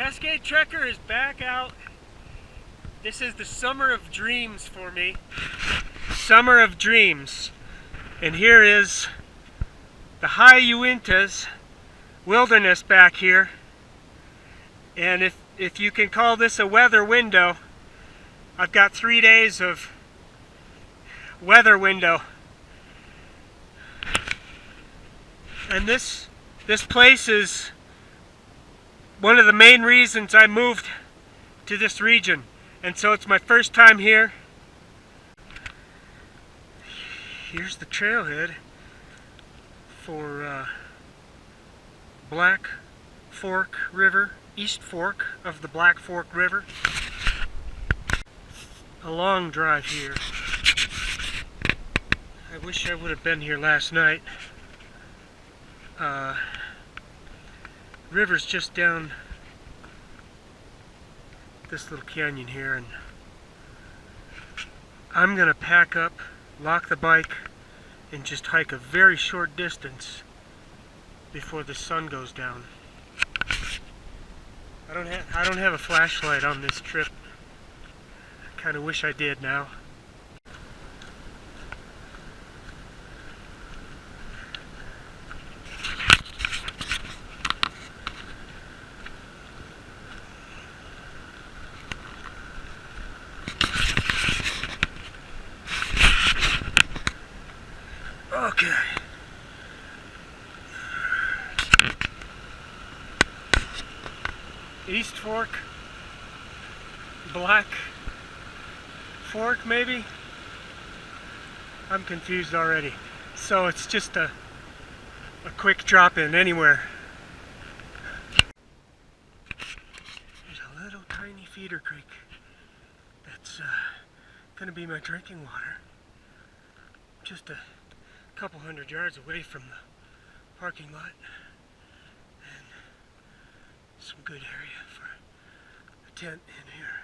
Cascade Trekker is back out. This is the summer of dreams for me. Summer of dreams. And here is the high Uintas wilderness back here. And if you can call this a weather window, I've got 3 days of weather window. And this place is one of the main reasons I moved to this region. And so it's my first time here. Here's the trailhead for Black Fork River, East Fork of the Black Fork River. A long drive here. I wish I would have been here last night. River's just down this little canyon here, and I'm gonna pack up, lock the bike, and just hike a very short distance before the sun goes down. I don't have a flashlight on this trip. I kind of wish I did now. Okay. East Fork, Black Fork maybe? I'm confused already. So it's just a quick drop in anywhere. There's a little tiny feeder creek that's gonna be my drinking water. Just a couple hundred yards away from the parking lot, and some good area for a tent in here.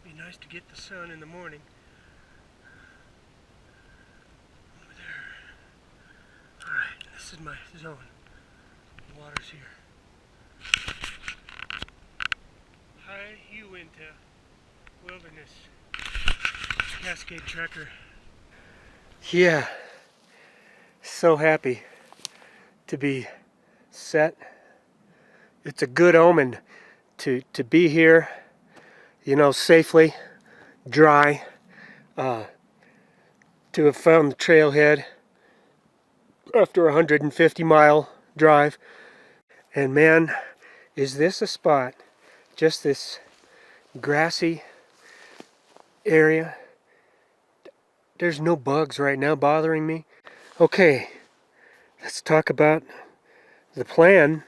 Be nice to get the sun in the morning. Over there. Alright, this is my zone. The water's here. High Uinta Wilderness Cascade Trekker. Yeah, so happy to be set. It's a good omen to be here, you know, safely, dry, to have found the trailhead after a 150-mile drive. And man, is this a spot, just this grassy area. There's no bugs right now bothering me. Okay, let's talk about the plan.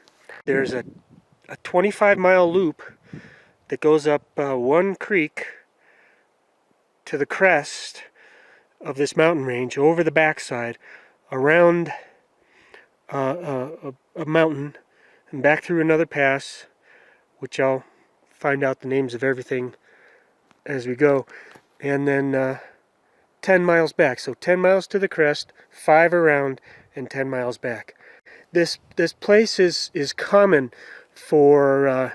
There's a 25-mile loop that goes up one creek to the crest of this mountain range, over the backside, around a mountain, and back through another pass, which I'll find out the names of everything as we go, and then 10 miles back. So 10 miles to the crest, 5 around, and 10 miles back. This place is common for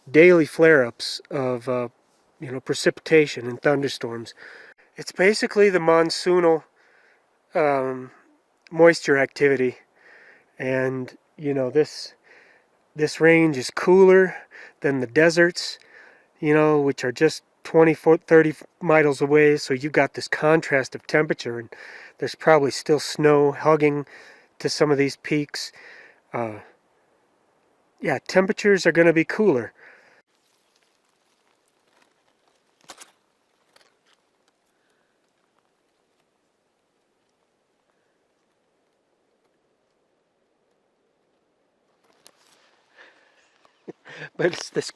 daily flare-ups of you know, precipitation and thunderstorms. It's basically the monsoonal moisture activity, and you know, this range is cooler than the deserts, you know, which are just 30 miles away. So you got this contrast of temperature, and there's probably still snow hugging to some of these peaks. Yeah, temperatures are going to be cooler. But it's this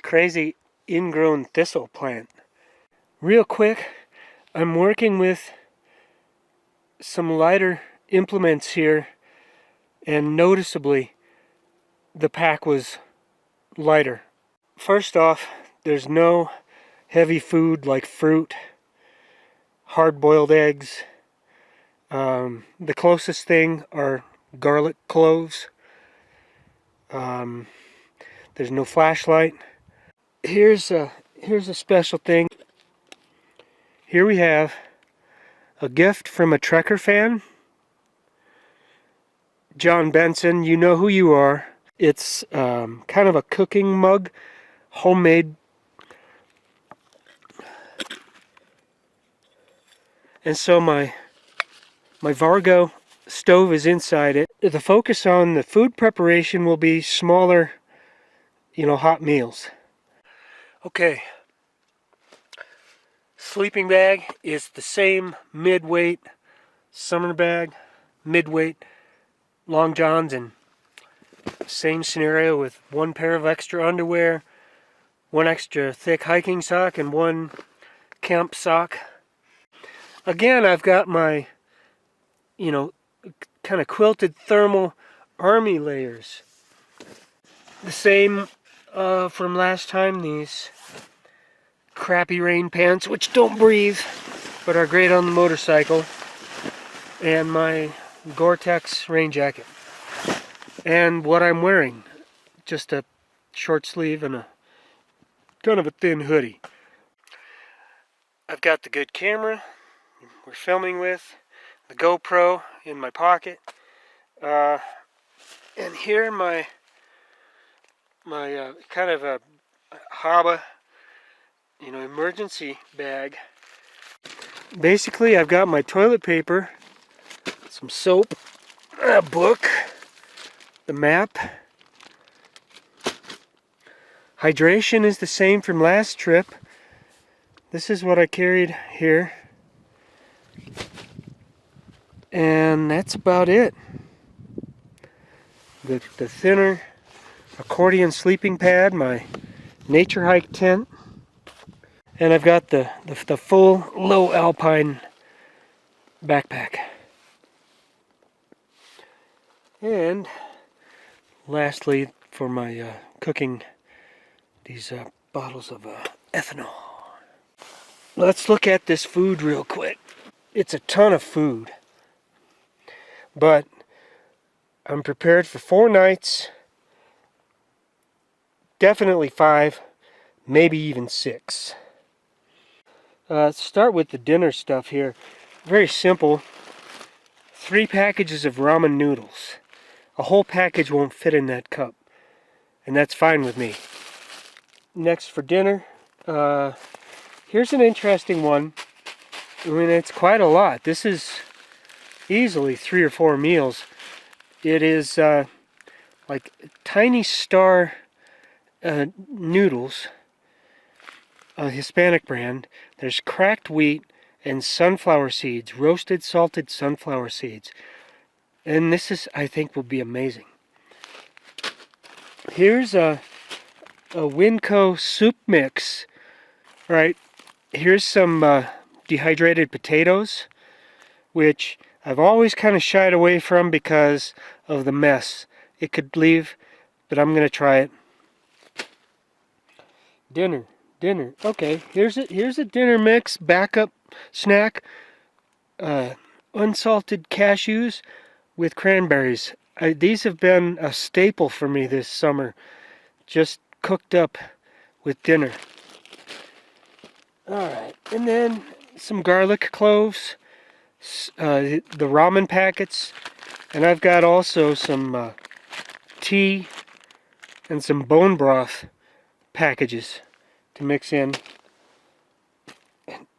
crazy ingrown thistle plant. Real quick, I'm working with some lighter implements here, and noticeably the pack was lighter. First off, there's no heavy food like fruit, hard-boiled eggs, The closest thing are garlic cloves. There's no flashlight. Here's a special thing. Here we have a gift from a Trekker fan. John Benson, you know who you are. It's kind of a cooking mug, homemade. And so my Vargo stove is inside it. The focus on the food preparation will be smaller, hot meals. Okay. Sleeping bag is the same mid-weight summer bag, mid-weight long johns, and same scenario with one pair of extra underwear, one extra thick hiking sock, and one camp sock. Again, I've got my, kind of quilted thermal army layers. The same from last time, these crappy rain pants, which don't breathe, but are great on the motorcycle, and my Gore-Tex rain jacket. And what I'm wearing, just a short sleeve and a kind of a thin hoodie. I've got the good camera we're filming with, the GoPro in my pocket, and here my kind of a Haba, emergency bag. Basically, I've got my toilet paper, some soap, a book, the map. Hydration is the same from last trip. This is what I carried here. And that's about it. The thinner accordion sleeping pad, my nature hike tent, and I've got the full low alpine backpack. And lastly, for my cooking, these bottles of ethanol. Let's look at this food real quick. It's a ton of food, but I'm prepared for 4 nights, definitely 5, maybe even 6. Let's start with the dinner stuff here. Very simple. 3 packages of ramen noodles. A whole package won't fit in that cup, and that's fine with me. Next for dinner, here's an interesting one. I mean, it's quite a lot. This is easily 3 or 4 meals. It is like tiny star noodles, a Hispanic brand. There's cracked wheat and sunflower seeds, roasted salted sunflower seeds. And this is, I think, will be amazing. Here's a Winco soup mix. All right, here's some dehydrated potatoes, which I've always kind of shied away from because of the mess it could leave, but I'm going to try it. Dinner. Okay, here's a dinner mix, backup snack. Unsalted cashews with cranberries. These have been a staple for me this summer, just cooked up with dinner. Alright, and then some garlic cloves, the ramen packets, and I've got also some tea and some bone broth packages to mix in.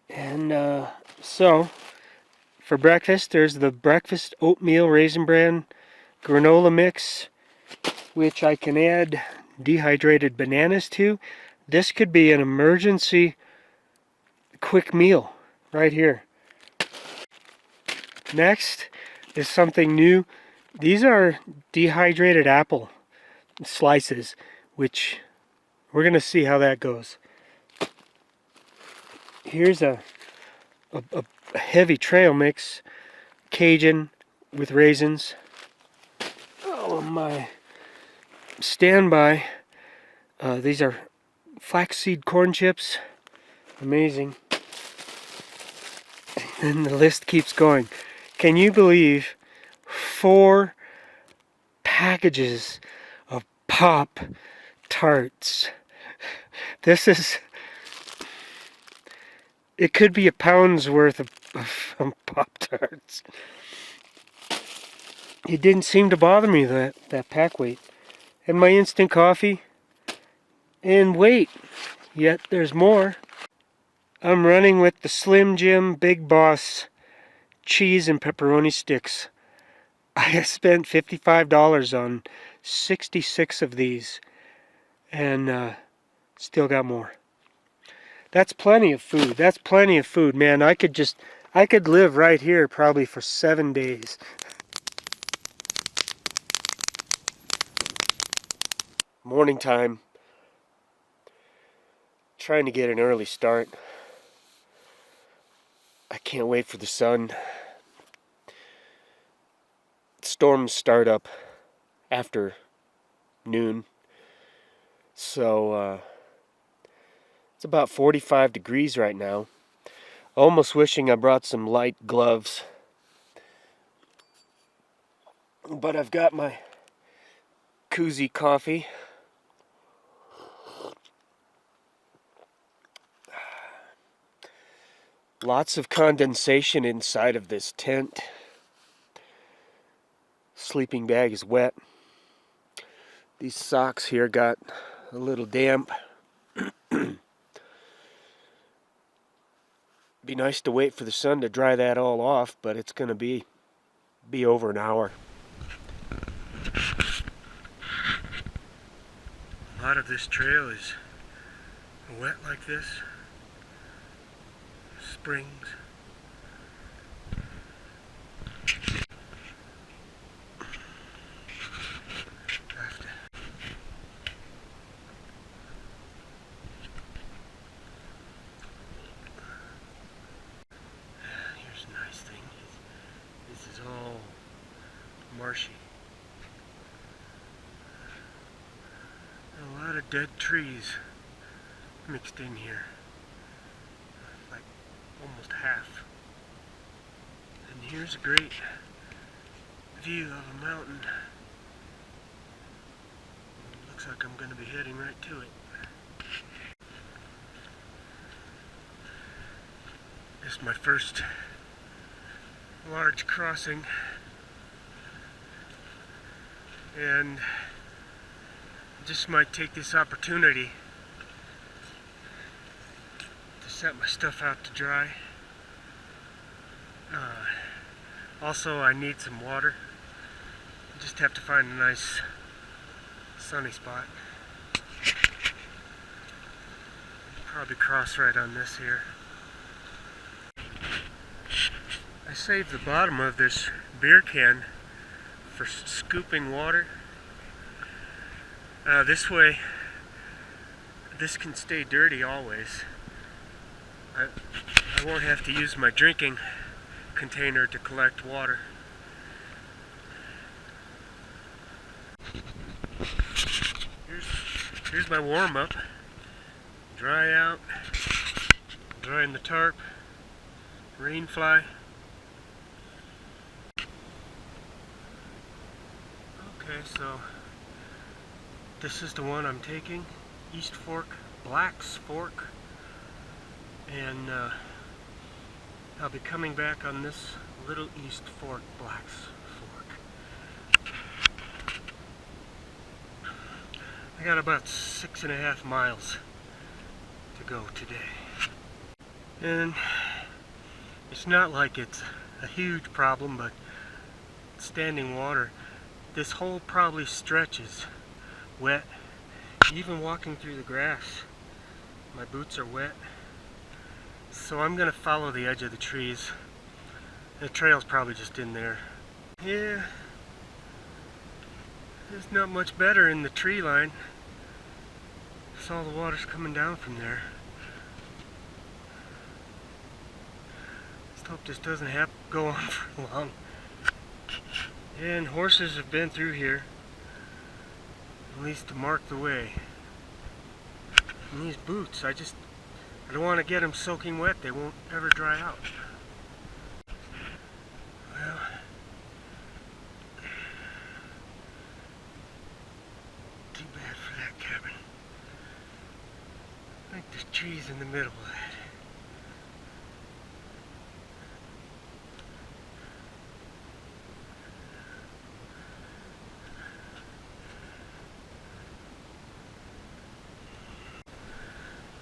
And so, for breakfast, there's the breakfast oatmeal raisin bran granola mix, which I can add dehydrated bananas to. This could be an emergency quick meal right here. Next is something new. These are dehydrated apple slices, which we're going to see how that goes. Here's a heavy trail mix, Cajun with raisins. Oh, my standby. These are flaxseed corn chips. Amazing. And the list keeps going. Can you believe 4 packages of Pop Tarts? This is... It could be a pound's worth of Pop Tarts. It didn't seem to bother me, that pack weight. And my instant coffee. And wait, yet there's more. I'm running with the Slim Jim Big Boss cheese and pepperoni sticks. I have spent $55 on 66 of these. And still got more. That's plenty of food. That's plenty of food, man. I could live right here probably for 7 days. Morning time. Trying to get an early start. I can't wait for the sun. Storms start up after noon. So, it's about 45 degrees right now. Almost wishing I brought some light gloves. But I've got my koozie coffee. Lots of condensation inside of this tent. Sleeping bag is wet. These socks here got a little damp. Be nice to wait for the sun to dry that all off, but it's gonna be over an hour. A lot of this trail is wet like this. Springs. Here's a nice thing. This is all marshy. A lot of dead trees mixed in here. Like almost half. And here's a great view of a mountain. Looks like I'm going to be heading right to it. This is my first large crossing, and I just might take this opportunity to set my stuff out to dry. Also, I need some water. I just have to find a nice sunny spot. Probably cross right on this here. I saved the bottom of this beer can for scooping water. This way, this can stay dirty always. I won't have to use my drinking container to collect water. Here's my warm-up. Dry out, drying the tarp, rain fly. Okay, so this is the one I'm taking, East Fork, Black's Fork, and I'll be coming back on this Little East Fork, Black's Fork. I got about 6.5 miles to go today. And it's not like it's a huge problem, but standing water, this hole probably stretches wet. Even walking through the grass, my boots are wet. So I'm gonna follow the edge of the trees. The trail's probably just in there. Yeah, it's not much better in the tree line. So all the water's coming down from there. Just hope this doesn't have to go on for long. And horses have been through here, at least to mark the way. And these boots, I don't want to get them soaking wet. They won't ever dry out. Well, trees in the middle of it.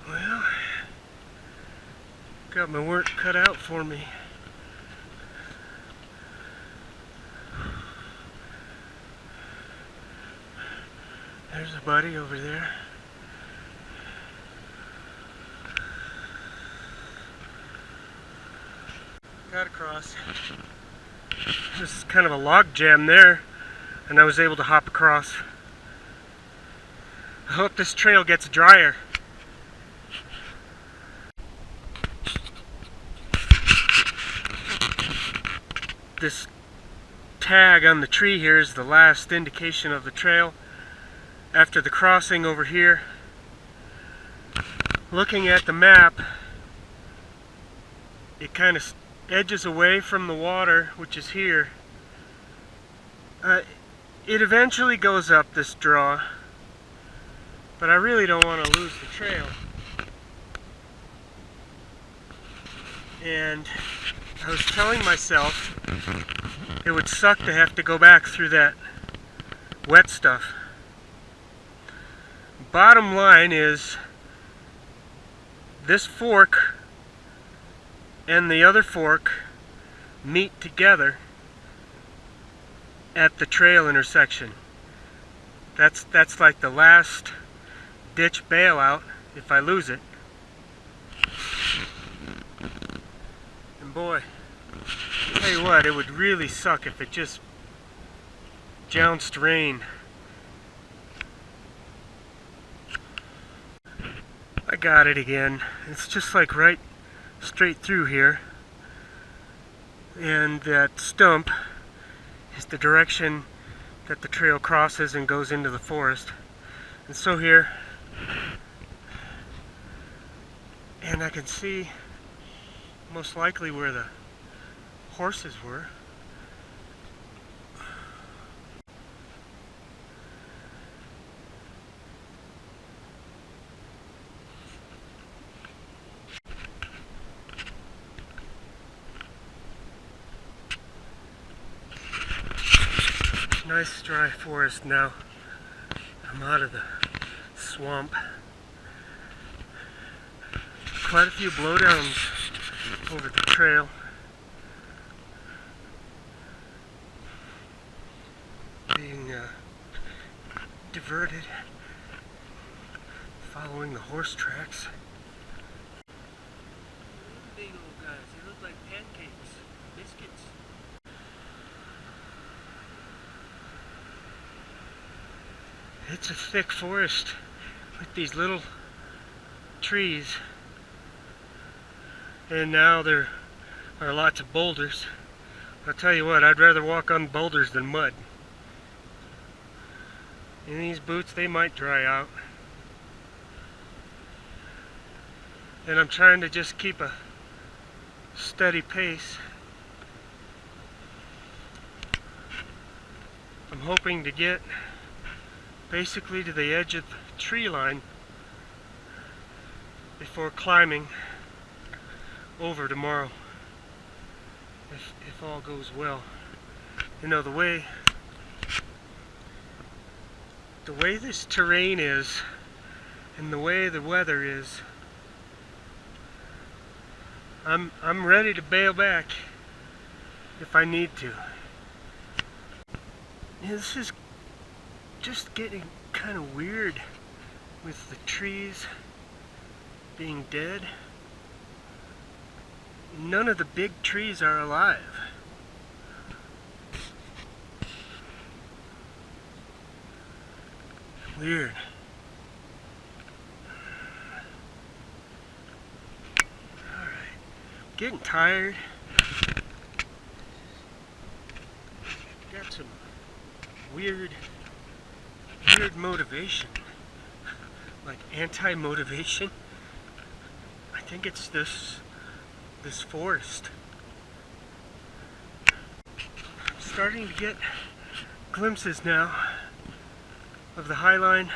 Well, got my work cut out for me. There's a buddy over there. Got across. There's kind of a log jam there, and I was able to hop across. I hope this trail gets drier. This tag on the tree here is the last indication of the trail. After the crossing over here, looking at the map, it kind of edges away from the water, which is here. It eventually goes up this draw, but I really don't want to lose the trail. And I was telling myself it would suck to have to go back through that wet stuff. Bottom line is, this fork and the other fork meet together at the trail intersection. That's like the last ditch bailout if I lose it. And boy, I'll tell you what, it would really suck if it just jounced rain. I got it again. It's just like right straight through here. And that stump is the direction that the trail crosses and goes into the forest. And so here, and I can see most likely where the horses were. Nice dry forest now. I'm out of the swamp. Quite a few blowdowns over the trail. Being diverted, following the horse tracks. Big old guys, they look like pancakes, biscuits. It's a thick forest with these little trees, and now there are lots of boulders. I'll tell you what, I'd rather walk on boulders than mud. In these boots, they might dry out. And I'm trying to just keep a steady pace. I'm hoping to get basically to the edge of the tree line before climbing over tomorrow, if all goes well. You know, the way this terrain is and the way the weather is, I'm ready to bail back if I need to. Yeah, this is just getting kind of weird with the trees being dead. None of the big trees are alive. Weird. Alright. Getting tired. Got some weird motivation. Like anti-motivation. I think it's this forest. I'm starting to get glimpses now of the High Line.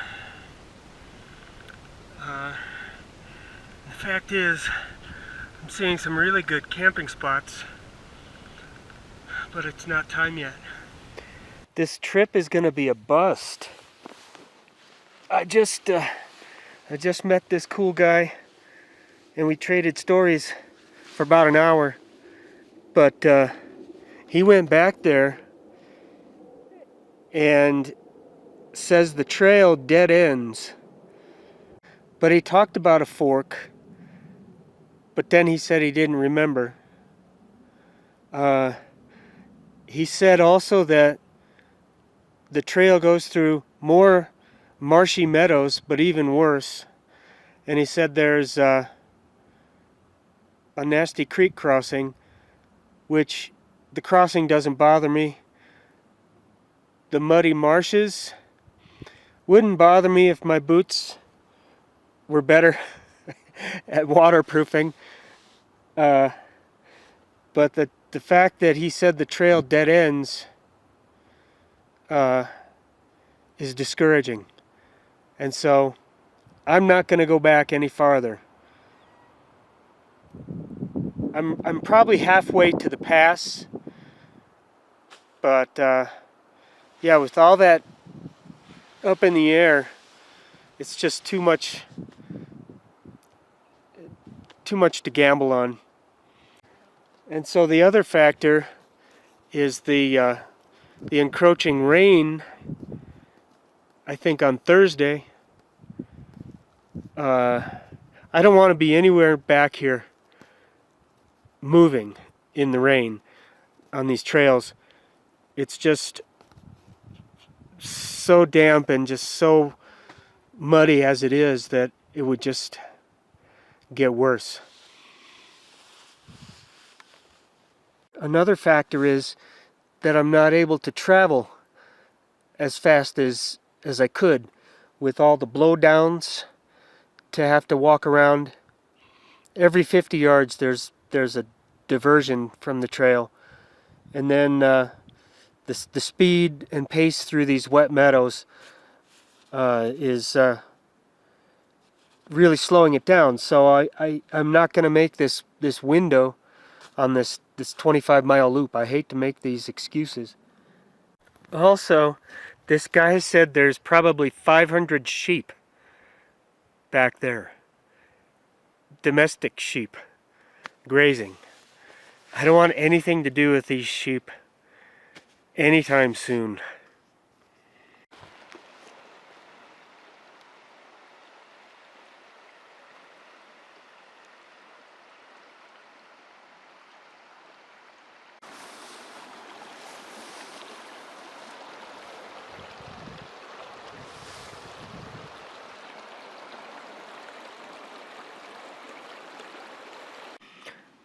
The fact is, I'm seeing some really good camping spots, but it's not time yet. This trip is gonna be a bust. I just met this cool guy, and we traded stories for about an hour. But he went back there and says the trail dead ends. But he talked about a fork, but then he said he didn't remember. He said also that the trail goes through more marshy meadows, but even worse. And he said there's a nasty creek crossing, which the crossing doesn't bother me. The muddy marshes wouldn't bother me if my boots were better at waterproofing. But the fact that he said the trail dead ends is discouraging. And so I'm not going to go back any farther. I'm probably halfway to the pass, but yeah, with all that up in the air, it's just too much to gamble on. And so the other factor is the encroaching rain. I think on Thursday. I don't want to be anywhere back here moving in the rain on these trails. It's just so damp and just so muddy as it is that it would just get worse. Another factor is that I'm not able to travel as fast as I could with all the blowdowns, to have to walk around. Every 50 yards there's a diversion from the trail, and then the speed and pace through these wet meadows is really slowing it down. So I'm not going to make this window on this 25-mile loop. I hate to make these excuses. Also, this guy said there's probably 500 sheep back there. Domestic sheep grazing. I don't want anything to do with these sheep anytime soon.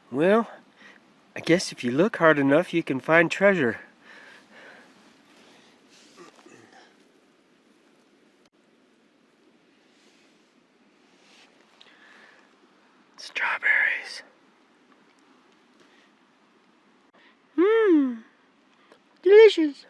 Well, I guess if you look hard enough, you can find treasure. Strawberries. Mmm, delicious.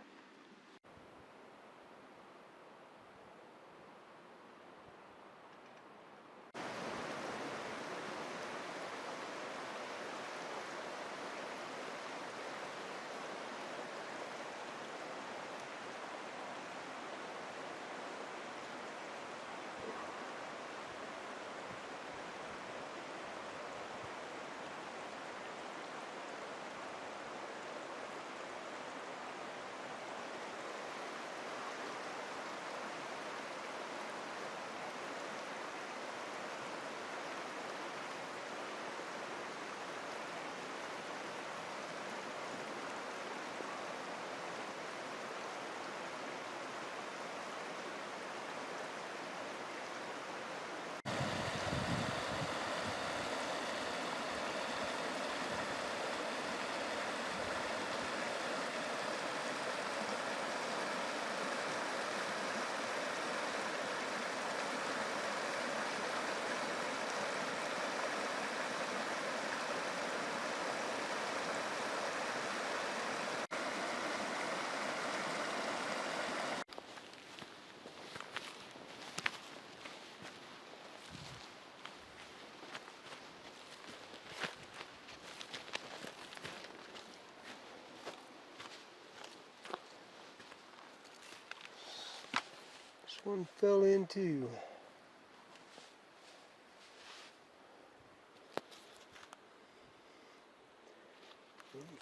One fell into.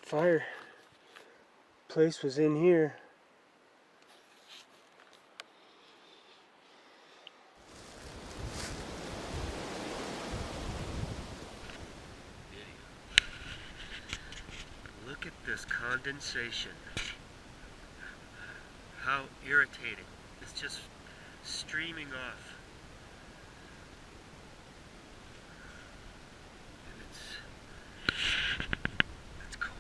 Fire place was in here. Look at this condensation. How irritating. It's just streaming off. It's cold.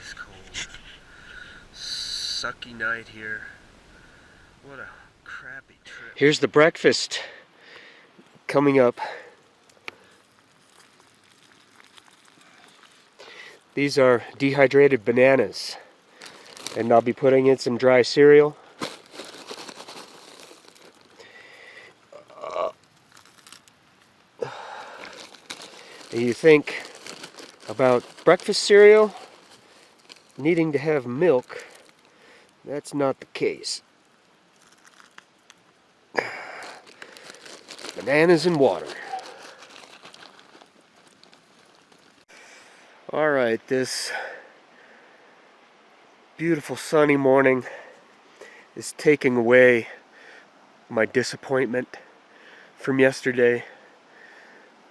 It's cold. Sucky night here. What a crappy trip. Here's the breakfast coming up. These are dehydrated bananas, and I'll be putting in some dry cereal. And you think about breakfast cereal needing to have milk, that's not the case. Bananas and water. Alright, this beautiful sunny morning is taking away my disappointment from yesterday.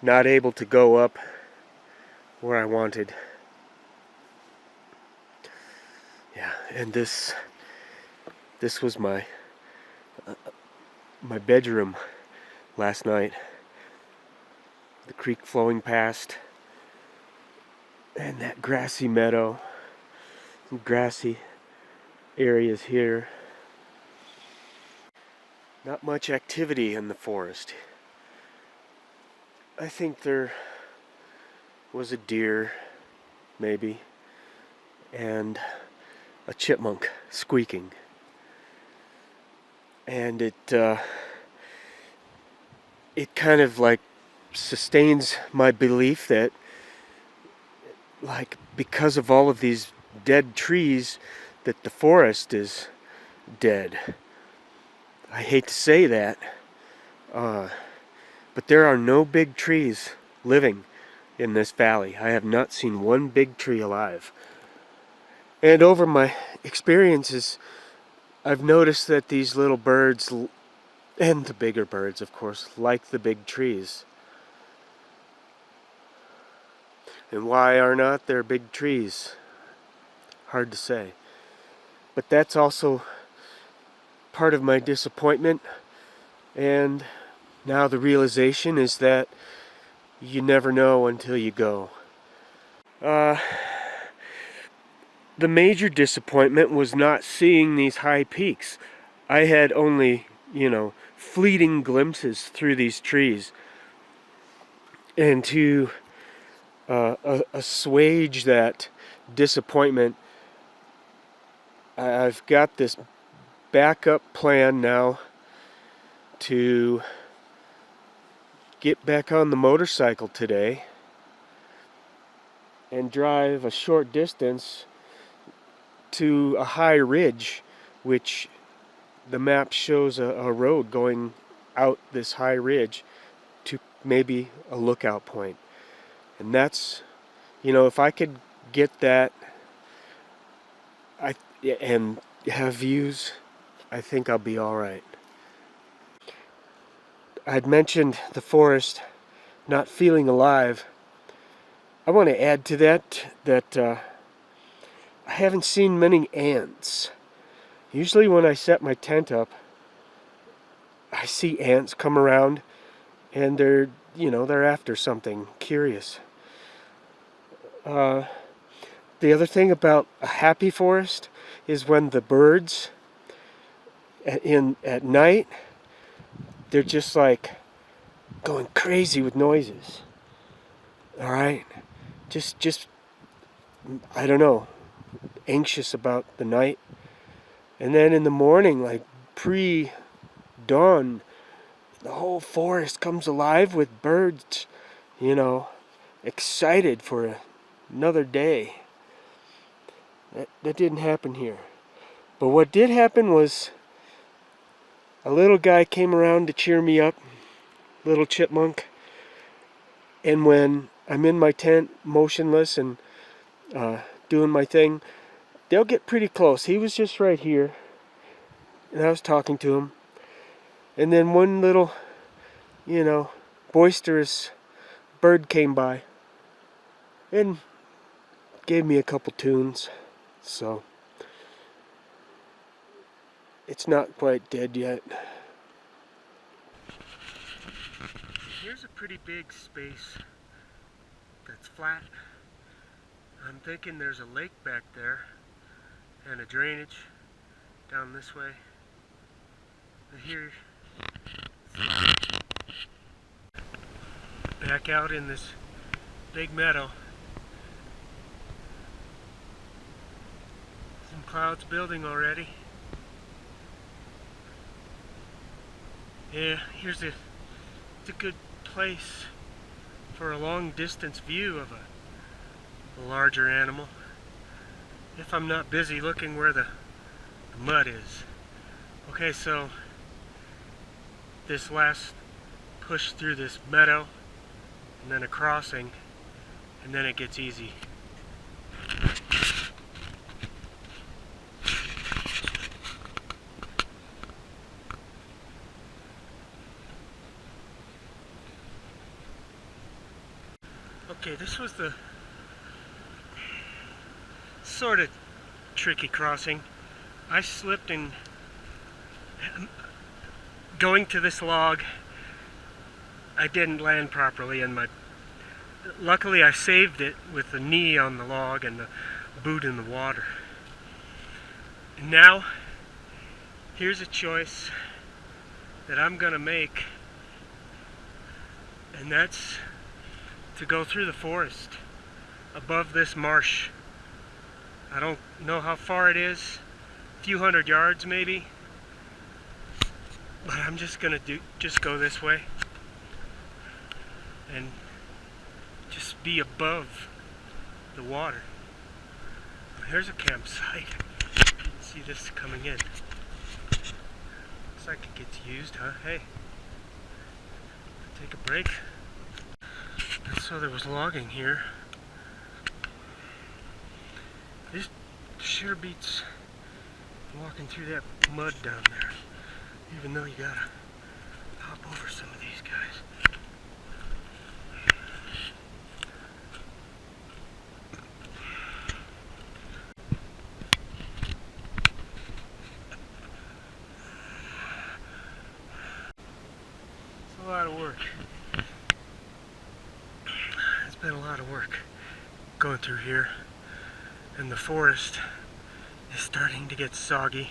Not able to go up where I wanted. Yeah, and this was my bedroom last night. The creek flowing past, and that grassy meadow, grassy areas here. Not much activity in the forest. I think there was a deer, maybe, and a chipmunk squeaking. And it kind of like sustains my belief that, like, because of all of these dead trees, that the forest is dead. I hate to say that, but there are no big trees living in this valley. I have not seen one big tree alive. And over my experiences, I've noticed that these little birds, and the bigger birds, of course, like the big trees. And why are not there big trees? Hard to say. But that's also part of my disappointment. And now the realization is that you never know until you go. The major disappointment was not seeing these high peaks. I had only, fleeting glimpses through these trees. And to assuage that disappointment, I've got this backup plan now to get back on the motorcycle today and drive a short distance to a high ridge, which the map shows a road going out this high ridge to maybe a lookout point. And that's, if I could get that and have views, I think I'll be alright. I'd mentioned the forest not feeling alive. I want to add to that I haven't seen many ants. Usually when I set my tent up, I see ants come around, and they're after something curious. The other thing about a happy forest is when the birds at night, they're just like going crazy with noises. All right, just I don't know, anxious about the night. And then in the morning, like pre-dawn, the whole forest comes alive with birds, excited for another day. That didn't happen here. But what did happen was a little guy came around to cheer me up, little chipmunk. And when I'm in my tent, motionless and doing my thing, they'll get pretty close. He was just right here, and I was talking to him. And then one little, boisterous bird came by and gave me a couple tunes. So it's not quite dead yet. Here's a pretty big space that's flat. I'm thinking there's a lake back there and a drainage down this way. But here, back out in this big meadow, some clouds building already. Yeah, it's a good place for a long distance view of a larger animal, if I'm not busy looking where the mud is. Okay, so this last push through this meadow, and then a crossing, and then it gets easy. Okay, this was the sort of tricky crossing. I slipped in going to this log. I didn't land properly, and luckily I saved it with the knee on the log and the boot in the water. And now here's a choice that I'm gonna make, and that's to go through the forest above this marsh. I don't know how far it is, a few hundred yards maybe, but I'm just gonna go this way and just be above the water. Here's a campsite. You can see this coming in. Looks like it gets used, huh? Hey, take a break. And so there was logging here. This sure beats walking through that mud down there, even though you gotta hop over some of these guys. It's a lot of work. It's been a lot of work going through here. And the forest is starting to get soggy.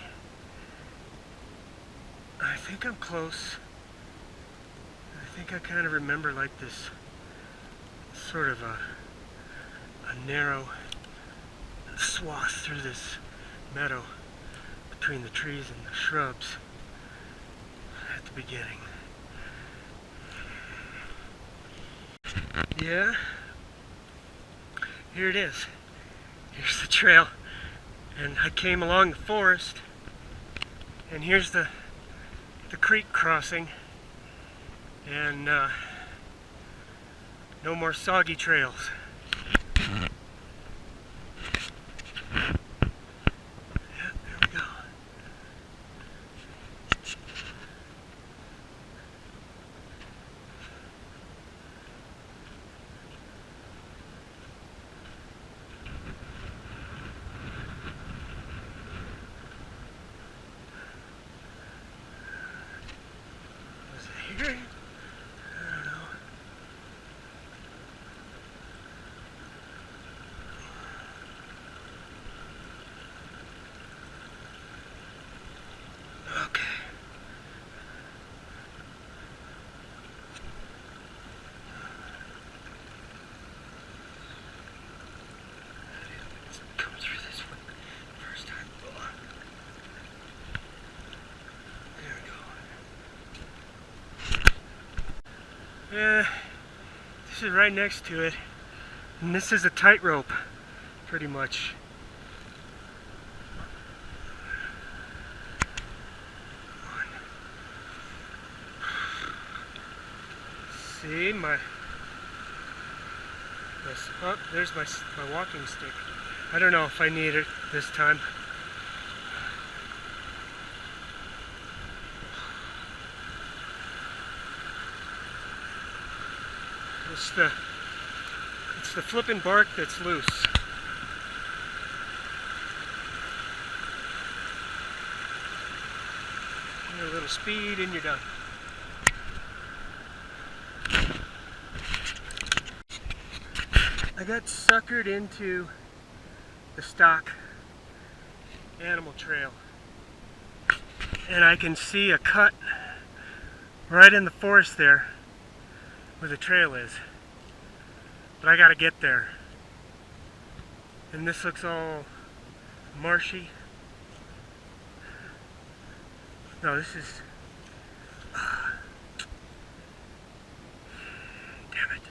I think I'm close. I think I kind of remember like this sort of a narrow swath through this meadow between the trees and the shrubs at the beginning. Yeah, here it is. Here's the trail, and I came along the forest, and here's the creek crossing, and no more soggy trails. Yeah, there we go. Here? I don't know. Okay. Let's come through this one first time. There we go. Yeah, this is right next to it, and this is a tightrope, pretty much. See oh, there's my walking stick. I don't know if I need it this time. It's the flipping bark that's loose. A little speed and you're done. I got suckered into the stock animal trail, and I can see a cut right in the forest there where the trail is, but I gotta get there, and this looks all marshy. No, this is damn it.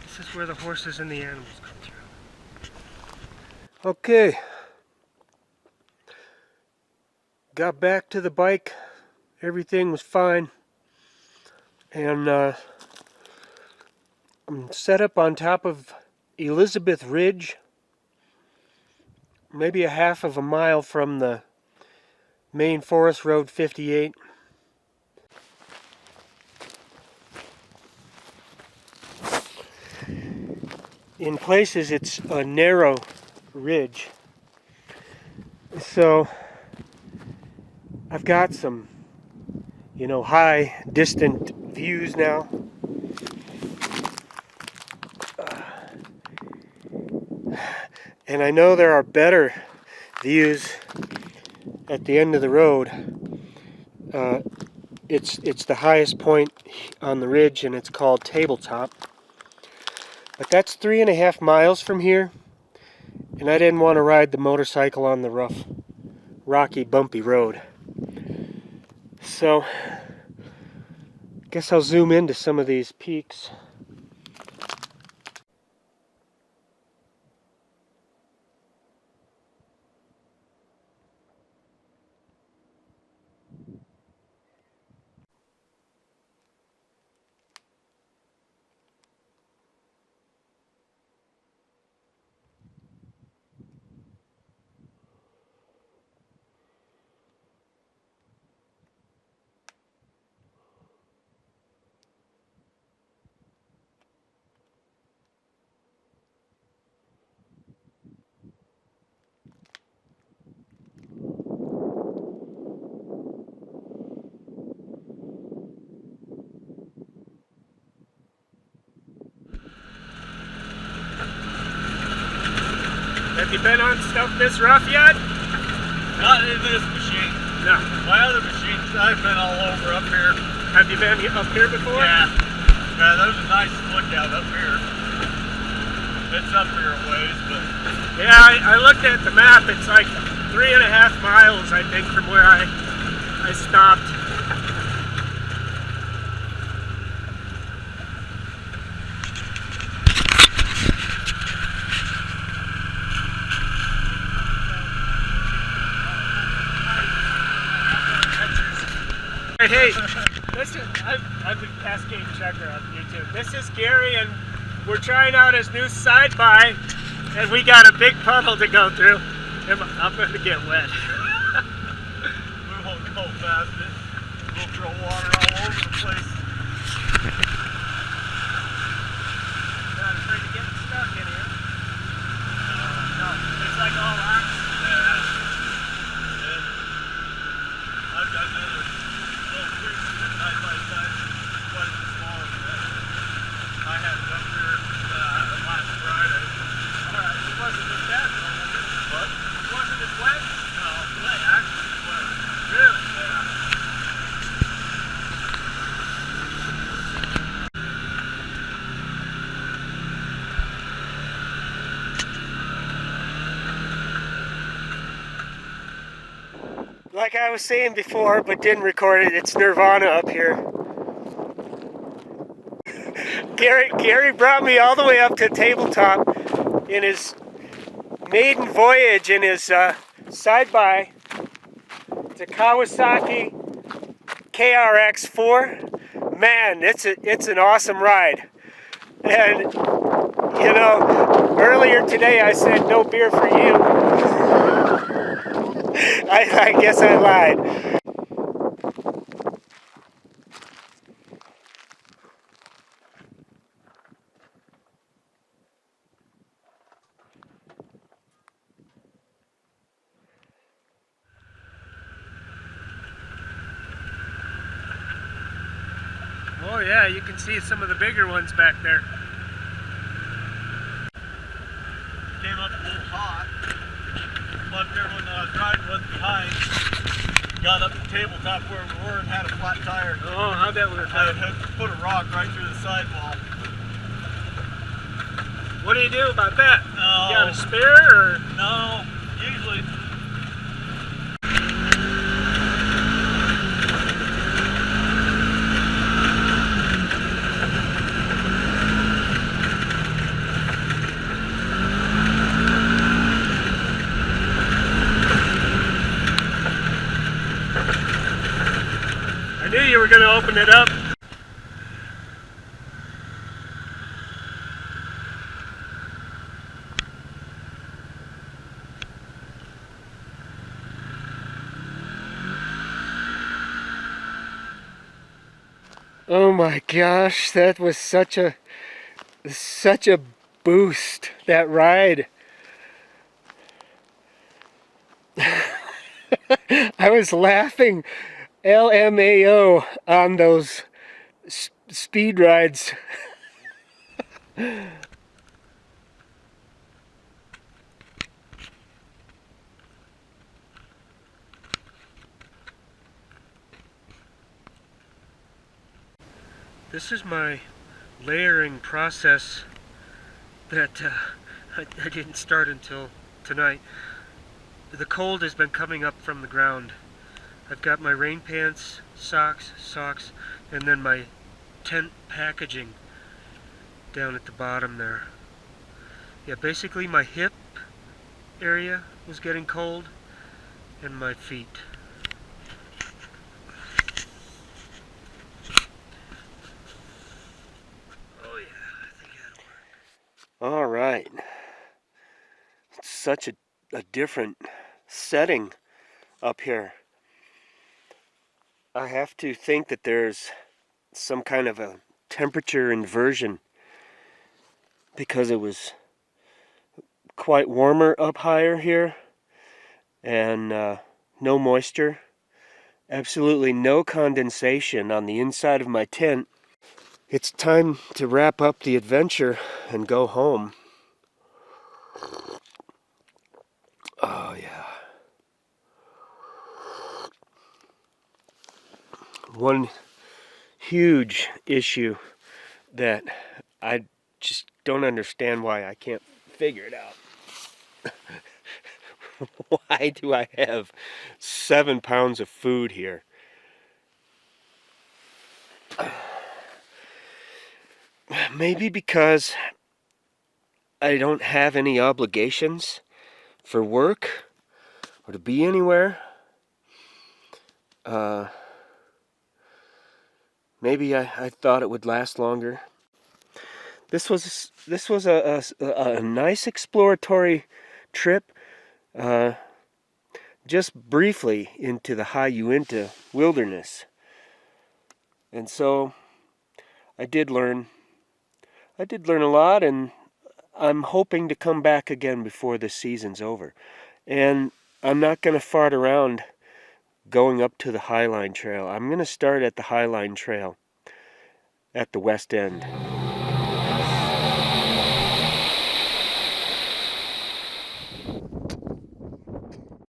This is where the horses and the animals come through. Okay. Got back to the bike. Everything was fine. And I'm set up on top of Elizabeth Ridge. Maybe a half of a mile from the main forest road 58. In places it's a narrow ridge, so I've got some, high distant views now. And I know there are better views at the end of the road. It's the highest point on the ridge, and it's called Tabletop. But that's 3.5 miles from here, and I didn't want to ride the motorcycle on the rough, rocky, bumpy road. So, guess I'll zoom into some of these peaks. Have you been on stuff this rough yet? Not in this machine. No. My other machines, I've been all over up here. Have you been up here before? Yeah. Yeah, there's a nice lookout up here. It's up here a ways, but... Yeah, I looked at the map. It's like 3.5 miles, I think, from where I stopped. Hey, I've been Cascade Checker on YouTube. This is Gary, and we're trying out his new side-by, and we got a big puddle to go through. I'm going to get wet. We won't go fast. We'll throw water all over the place. Not afraid of getting stuck in here. No, it's like all rocks. Yeah. I've got another little creek side by side, quite small. I had it up here last Friday. It wasn't as bad though, was it? What? It wasn't as wet? No, actually it's wet. Really? Yeah. Like I was saying before, but didn't record it, it's Nirvana up here. Gary brought me all the way up to Tabletop in his maiden voyage in his side-by. It's a Kawasaki KRX-4. Man, it's an awesome ride. And you know, earlier today I said no beer for you. I guess I lied. Oh yeah, you can see some of the bigger ones back there. Came up a little hot. Left there when I was riding was behind. Got up to the tabletop where we were and had a flat tire. Oh, how'd that work I out? had put a rock right through the sidewall. What do you do about that? No. You got a spare or? No, usually. I knew you were going to open it up. Oh my gosh, that was such a boost, that ride. I was laughing LMAO on those speed rides. This is my layering process that I didn't start until tonight. The cold has been coming up from the ground. I've got my rain pants, socks, and then my tent packaging down at the bottom there. Yeah, basically my hip area was getting cold and my feet. Oh yeah, I think that'll work. All right. It's such a different setting up here. I have to think that there's some kind of a temperature inversion because it was quite warmer up higher here and no moisture, absolutely no condensation on the inside of my tent. It's time to wrap up the adventure and go home. Oh yeah. One huge issue that I just don't understand why I can't figure it out. Why do I have 7 pounds of food here? Maybe because I don't have any obligations for work or to be anywhere. Maybe I thought it would last longer. This was a nice exploratory trip, just briefly into the high Uinta wilderness, and so I did learn a lot, and I'm hoping to come back again before this season's over. And I'm not going to fart around going up to the Highline Trail. I'm going to start at the Highline Trail at the west end.